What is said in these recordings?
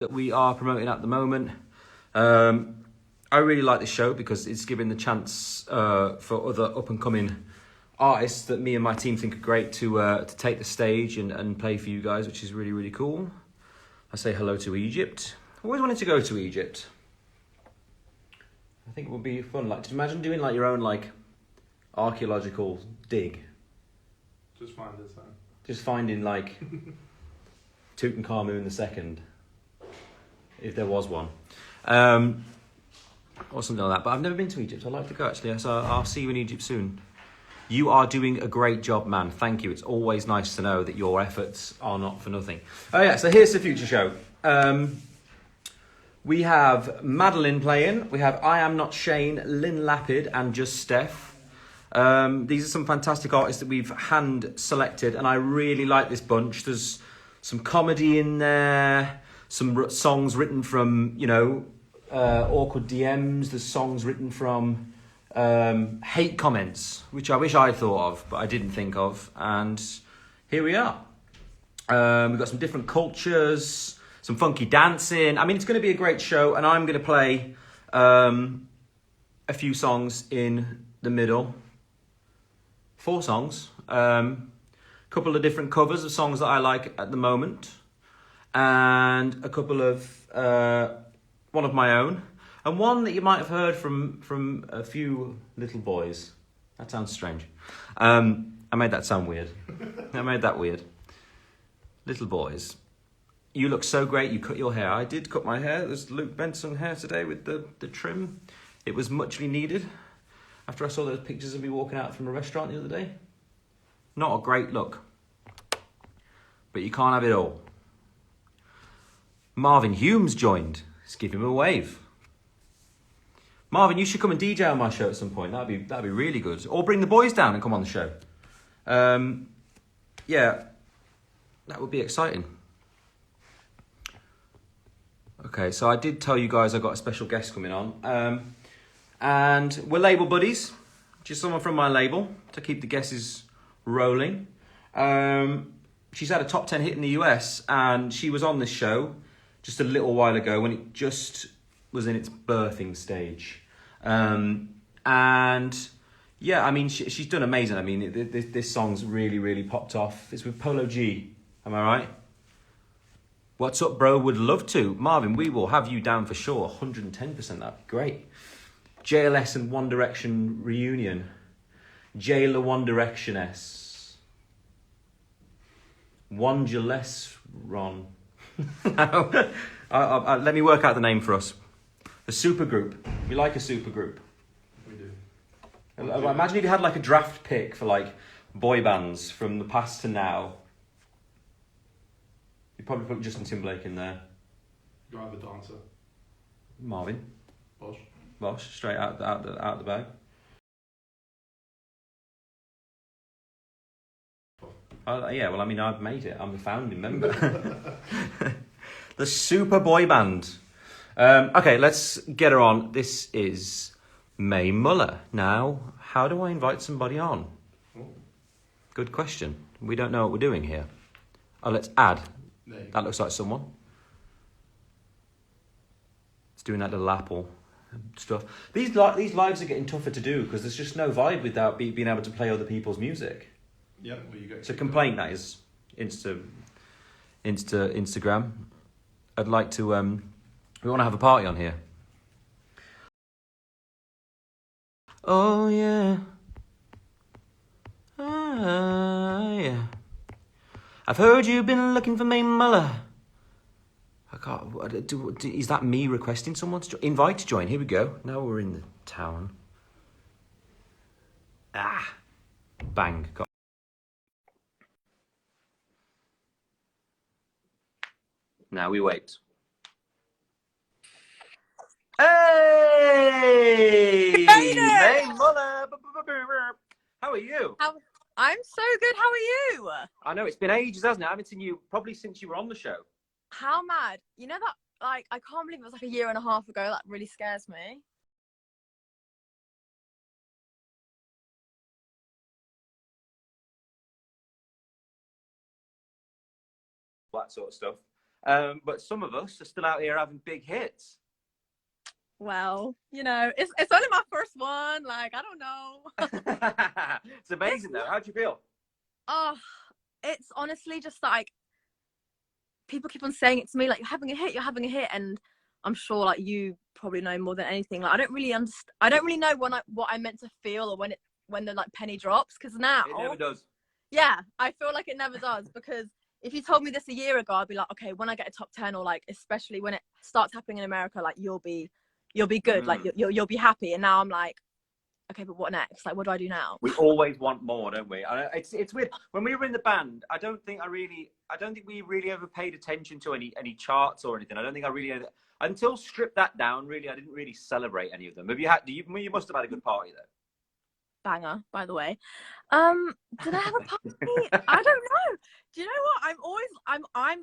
that we are promoting at the moment. I really like this show because it's giving the chance for other up-and-coming artists that me and my team think are great to take the stage and play for you guys, which is really, really cool. I say hello to Egypt. Always wanted to go to Egypt. I think it would be fun. Like, just imagine doing like your own like archaeological dig. Just find this then. Just finding like Tutankhamun II, if there was one, or something like that. But I've never been to Egypt. I'd like to go actually. So I'll see you in Egypt soon. You are doing a great job, man. Thank you. It's always nice to know that your efforts are not for nothing. Oh yeah. So here's the future show. We have Madeline playing. We have I Am Not Shane, Lynn Lapid, and Just Steph. These are some fantastic artists that we've hand selected, and I really like this bunch. There's some comedy in there, some songs written from, awkward DMs. There's songs written from hate comments, which I wish I thought of, but I didn't think of. And here we are. We've got some different cultures, some funky dancing. I mean, it's going to be a great show, and I'm going to play a few songs in the middle. 4 songs. Couple of different covers of songs that I like at the moment, and a couple of one of my own, and one that you might have heard from a few little boys. That sounds strange. I made that sound weird. I made that weird. Little boys, you look so great. You cut your hair. I did cut my hair. There's Luke Benson hair today with the trim. It was muchly needed. After I saw those pictures of me walking out from a restaurant the other day. Not a great look. But you can't have it all. Marvin Hume's joined. Let's give him a wave. Marvin, you should come and DJ on my show at some point. That'd be really good. Or bring the boys down and come on the show. Yeah, that would be exciting. Okay, so I did tell you guys I got a special guest coming on. And we're label buddies. Just someone from my label to keep the guesses rolling. She's had a top 10 hit in the US, and she was on this show just a little while ago when it just was in its birthing stage. And yeah, I mean, she's done amazing. I mean, this song's really, really popped off. It's with Polo G. Am I right? What's up, bro? Would love to. Marvin, we will have you down for sure. 110%. That'd be great. JLS and One Direction reunion. Jailer One Direction S. One Gillespie Ron. Let me work out the name for us. A supergroup. We like a supergroup. We do. Imagine if you had like a draft pick for like boy bands from the past to now. You'd probably put Justin Timberlake in there. You have a dancer. Marvin. Bosh. Straight out the bag. Yeah, well, I mean, I've made it. I'm a founding member. The Super Boy Band. Okay, let's get her on. This is May Muller. Now, how do I invite somebody on? Good question. We don't know what we're doing here. Oh, let's add. That looks like someone. It's doing that little apple stuff. These lives are getting tougher to do because there's just no vibe without being able to play other people's music. Yeah, well, you get. It's a complaint that is Instagram. I'd like to. We want to have a party on here. Oh yeah. Yeah. I've heard you've been looking for May Muller. I can't. Is that me requesting someone to invite to join? Here we go. Now we're in the town. Bang. Now we wait. Hey! Payne! May Muller! How are you? I'm so good. How are you? I know, it's been ages, hasn't it? I haven't seen you probably since you were on the show. How mad? You know that, like, I can't believe it was like a year and a half ago. That really scares me. That sort of stuff. But some of us are still out here having big hits. Well, you know, it's only my first one. Like, I don't know. It's amazing, though. How do you feel? Oh, it's honestly just like people keep on saying it to me, like, you're having a hit, you're having a hit, and I'm sure like you probably know more than anything. Like, I don't really understand. I don't really know what I meant to feel or when the like penny drops, because now It never does. yeah, I feel like it never does, because if you told me this a year ago, I'd be like, okay, when I get a top 10, or like especially when it starts happening in America, like you'll be good, like you'll be happy. And now I'm like, okay, but what next? Like, what do I do now? We always want more, don't we? It's weird. When we were in the band, I don't think we really ever paid attention to any charts or anything. I don't think I really until Strip That Down. Really, I didn't really celebrate any of them. Have you had? You must have had a good party though. Banger, by the way. Did I have a party? I don't know. Do you know what? I'm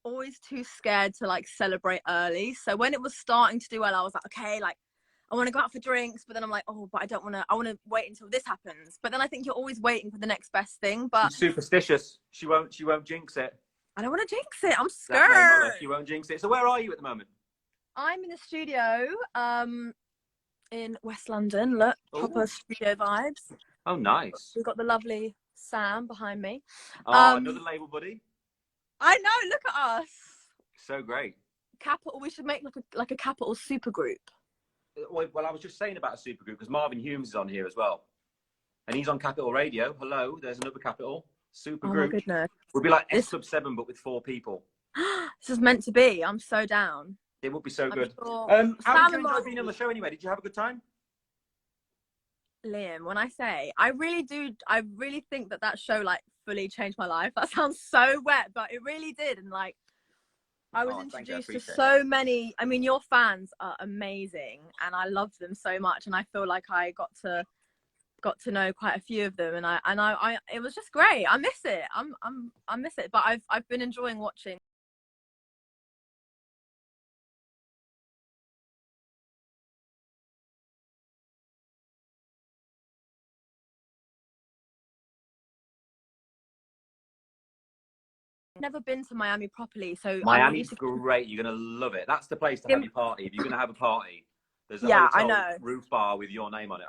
always too scared to like celebrate early. So when it was starting to do well, I was like, okay, like I want to go out for drinks, but then I'm like, oh, but I want to wait until this happens. But then I think you're always waiting for the next best thing. But she's superstitious. She won't jinx it. I don't want to jinx it. I'm scared. She won't jinx it. So where are you at the moment? I'm in the studio, in West London. Look, proper studio vibes. Oh, nice. We've got the lovely Sam behind me. Oh, another label buddy. I know. Look at us. So great. Capital. We should make like a Capital super group. Well, I was just saying about a super group because Marvin Humes is on here as well, and he's on Capital Radio. Hello, there's another Capital super group. Oh my goodness. We'll be like S Club 7, but with 4 people. This is meant to be. I'm so down. It would be so good. Sure. How did you enjoy being on the show anyway? Did you have a good time? Liam, when I say I really think that show like fully changed my life. That sounds so wet, but it really did. And like I was introduced to so many. I mean, your fans are amazing, and I love them so much. And I feel like I got to know quite a few of them, and I it was just great. I miss it. I miss it, but I've been enjoying watching. Never been to Miami properly, so Miami's great. You're gonna love it. That's the place to have your party. If you're gonna have a party, there's a hotel roof bar with your name on it.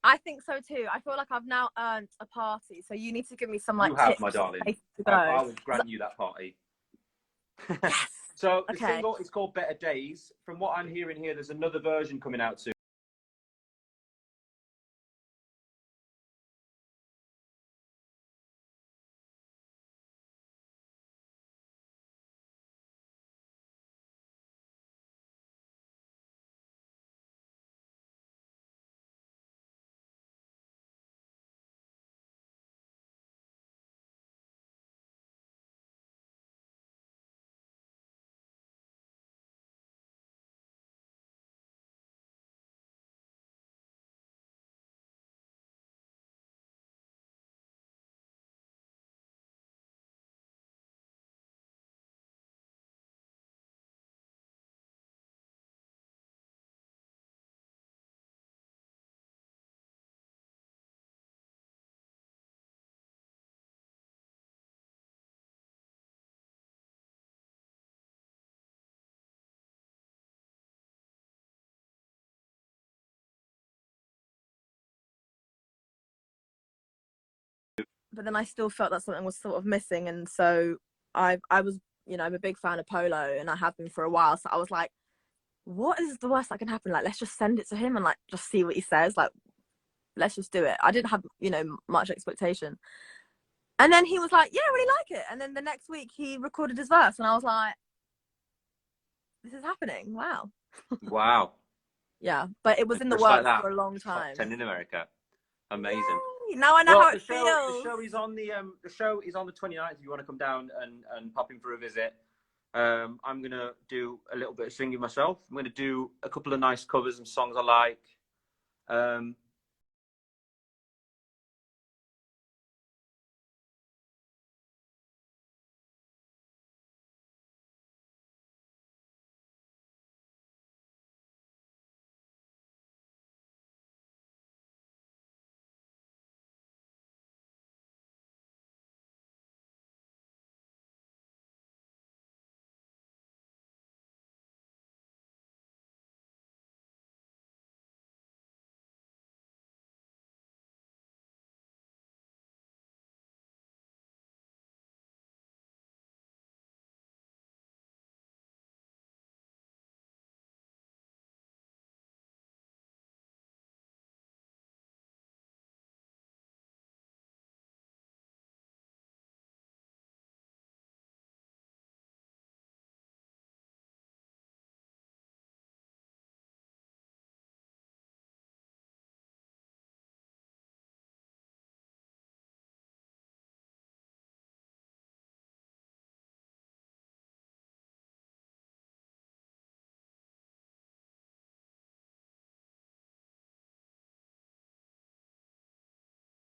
I think so too. I feel like I've now earned a party, so you need to give me some like tips, tips, my darling. To go. I will grant you that party. Yes. So the single is called Better Days. From what I'm hearing here, there's another version coming out soon. But then I still felt that something was sort of missing, and so I was, you know, I'm a big fan of Polo, and I have been for a while. So I was like, what is the worst that can happen? Like, let's just send it to him and like just see what he says. Like, let's just do it. I didn't have, you know, much expectation. And then he was like, yeah, I really like it. And then the next week he recorded his verse, and I was like, this is happening. Wow. Wow. Yeah, but it was in the works for a long time. Top 10 in America. Amazing. Yay! Now I know how it feels. The show is on the 29th. If you want to come down and pop in for a visit, I'm gonna do a little bit of singing myself. I'm gonna do a couple of nice covers and songs I like.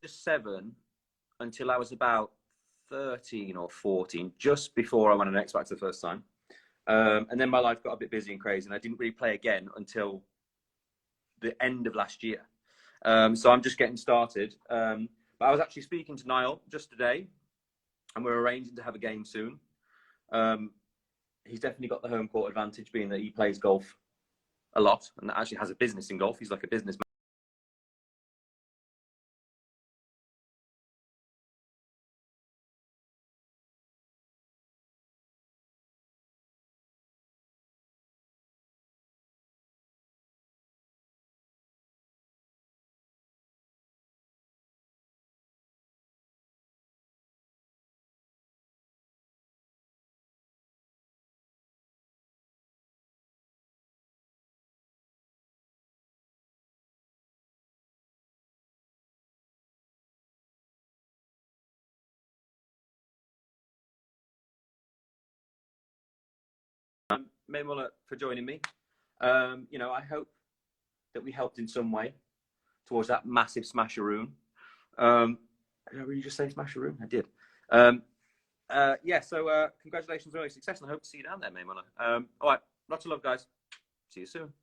just 7 until I was about 13 or 14, just before I went on X Factor the first time. And then my life got a bit busy and crazy, and I didn't really play again until the end of last year. So I'm just getting started. But I was actually speaking to Niall just today, and we're arranging to have a game soon. He's definitely got the home court advantage, being that he plays golf a lot and actually has a business in golf. He's like a businessman. Muller, for joining me. I hope that we helped in some way towards that massive smasheroon. Did I really just say smasheroon? I did. So congratulations on your success, and I hope to see you down there, Muller. All right, lots of love, guys. See you soon.